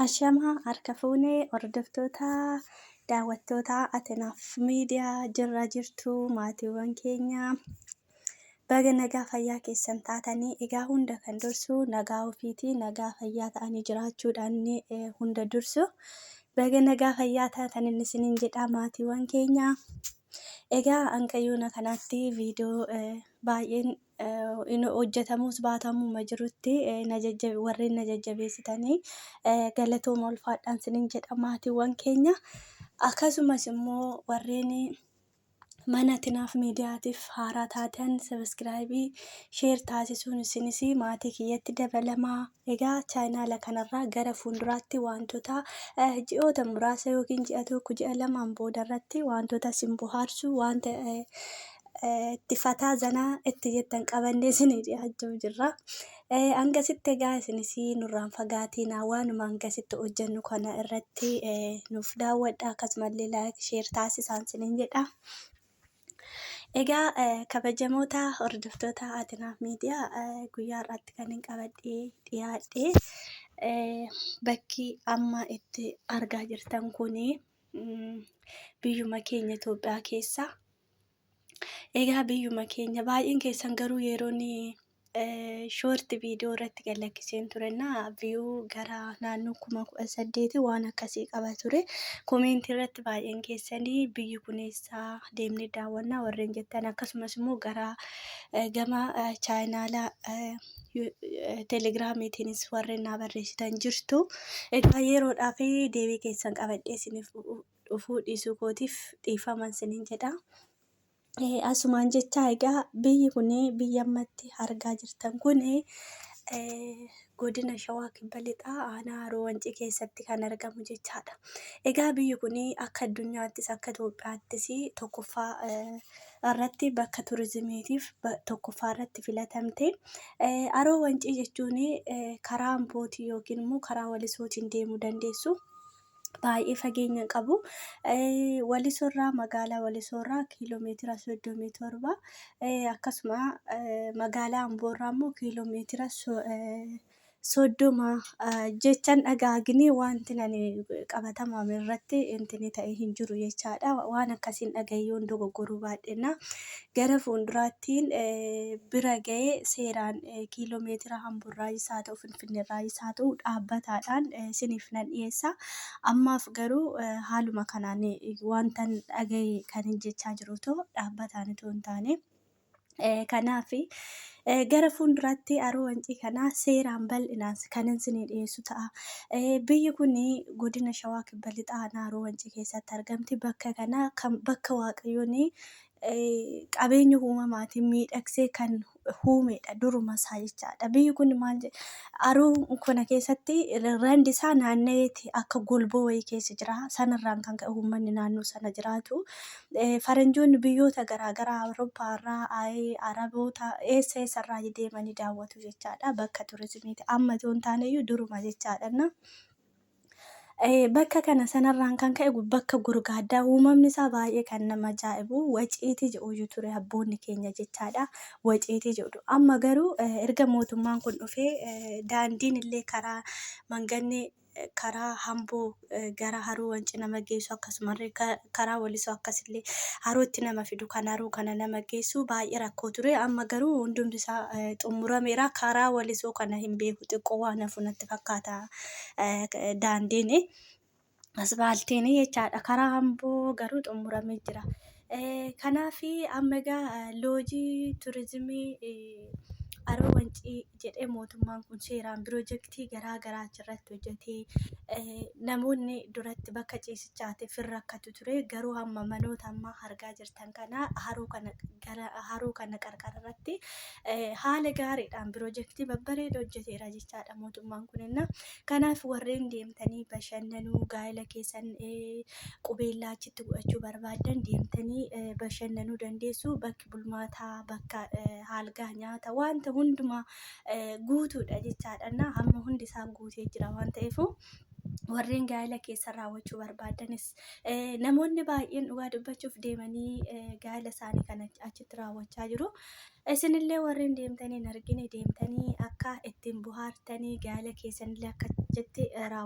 Ashamaa harka fuunee hordoftoota daawwattoota Atinaaf miidiyaa jirra jirtu maatiiwwan keenya baga nagaa fayyaa keessan taatanii egaa hunda kan dursu nagaa ofiitii nagaa fayyaa ta'anii jiraachuudhaan hunda dursu baga nagaa fayyaa taatanii isiniin jedha maatiiwwan keenya. Egaa hanqayyuuna kanaatti viidiyoo baay'een hojjetamus baatamuu jirutti warreen na jajjabeessitanii galatooma ulfaadhaan isiniin jedha maatiiwwan keenya. Akkasumas immoo warreen mana Atinaaf miidiyaatiif haaraa taatan sabiskiraayibii sheer taasisuun isinis maatii kiyyatti dabalamaa. Egaa chaanaala kanarraa gara fuulduraatti wantoota ji'oota muraasa yookiin ji'a tokko ji'a lamaan boodarratti wantoota isin bohaarsu wanta itti fataa zanaa itti jettan qabannee isinii dhiyaachuu jirra. Hangasitti egaa isinis nurraan fagaatiin waanuma hangasitti hojjennu kana irratti nuuf daawwadha akkasumallee laayik sheer taasisaan isiniin jedha. Egaa kabajamoota hordoftoota Atinaaf miidiyaa guyyaa irratti kan hin qabadhee dhiyaadhe bakki amma itti argaa jirtan kuni biyyuma keenya Itoophiyaa keessa. Egaa biyyuma keenya baay'een keessan garuu yeroon shoorti viidiyoo irratti gallakkiseen turenna viyuu gara naannoo 18,000 waan akkasii qaba ture. Koomeentii irratti baay'een keessanii biyyi kun eessaa deemnee daawwannaa warreen jettan akkasumas immoo gara gama chaanaala telegiraamiitiinis warreen naa barreessitan jirtu. Egaa yeroodhaaf deebii keessan qabadhee isiniif dhufuu dhiisuu kootiif dhiifama isiniin jedha. Asumaan jecha egaa biyyi kun biyya ammatti argaa jirtan kun godina Shawaa Kibba Lixaa aanaa Haroo Wancii keessatti kan argamu jechaadha. Egaa biyyi kun akka addunyaattis akka Itoophiyaattis tokkoffaa irratti bakka turizimiitiif tokkoffaa irratti filatamte. Haroo Wancii jechuun karaa Ambootii yookiin immoo karaa Walisootiin deemuu dandeessu. Baay'ee fageenya qabu. Walisoorraa magaalaa Walisoorraa kiiloomeetira 37 akkasuma magaalaa Amboorraa immoo kiiloomeetira 30 jechaan dhagaagni wanti nani qabatamaa irratti intini ta'e hin jiru jechaadha. Waan akkasiin dhagayyoon dogoggoruu baadhena gara fuulduraattiin bira ga'ee seeraan kiiloomeetira Amboorraa isaa ta'u Finfinneerraa isaa ta'u dhaabbataadhaan isiniif nan dhiyeessa. Ammaaf garuu haaluma kanaan wanta dhagaye kan jechaa jiru ta'u dhaabbataan itoo hin taane. Kanaaf gara fuulduraatti Haroo Wancii kana seeraan bal'inaan kan isinii dhiyeessu ta'a. Biyyi kun godina Shawaa Kibba Lixaa aanaa Haroo Wancii keessatti argamti. Bakka kana bakka Waaqayyoon qabeenya uumamaatiin miidhagsee kan uumedha duruma isaa jechaadha. Biyyi kun maal haroo kana keessatti randi isaa naanna'eeti akka golboo wayii keessa jira. Sanarraan kan ka'e uummanni naannoo sana jiraatu. Faranjoonni biyyoota garaagaraa Awurooppaarraa Araboota eessarraa deemanii daawwatu jechaadha. Bakka turizimiiti amma itoo hin taaneyyuu duruma jechaadha. Bakka kana sanarraan kan ka'e bakka gurgaaddaa uumamni isaa baay'ee kan nama ajaa'ibu waciitii jedhu ture abboonni keenya jechaadha. Waciitii jedhu amma garuu erga mootummaan kun dhufee daandiin illee karaa manganni karaa Hamboo gara Haroo Wancii nama geessu akkasumallee karaa Walisoo akkasillee harootti nama fidu kan haroo kana nama geessu baay'ee rakkoo ture. Amma garuu hundumti isaa xumurameera. Karaa Walisoo kana hin beeku xiqqoo waan hafu natti fakkaata daandiin asfaaltiin jechaadha. Karaa Hamboo garuu xumuramee jira. Kanaaf amma egaa loojii turizimii Haroo Wancii jedhee mootummaan kun seeraan piroojeektii garaagaraa achirratti hojjetee namoonni duratti bakka ciisichaatiif hin rakkatu ture. Garuu hamma manoota ammaa argaa jirtan kana haroo kana qarqararratti haala gaariidhaan piroojeektii babbareeda hojjeteera jechaadha mootummaan kun. Kanaaf warreen deemtanii bashannanuu gaa'ela keessan qubeellaa achitti godhachuu barbaadan deemtanii bashannanuu dandeessu. Bakki bulmaataa bakka haalgaa nyaata wanta hundumaa guutuudha jechaadha. Hamma hundi isaa guutee jira waan ta'eef warreen gaa'ela keessa raawwachuu barbaadanis namoonni baay'een dhugaa dubbachuuf deemanii gaa'ela isaanii kana achitti raawwachaa jiru. Isinillee warreen deemtanii hin argine deemtanii akka ittiin bohaartanii gaa'ela keessanillee akka jetti raawwatu.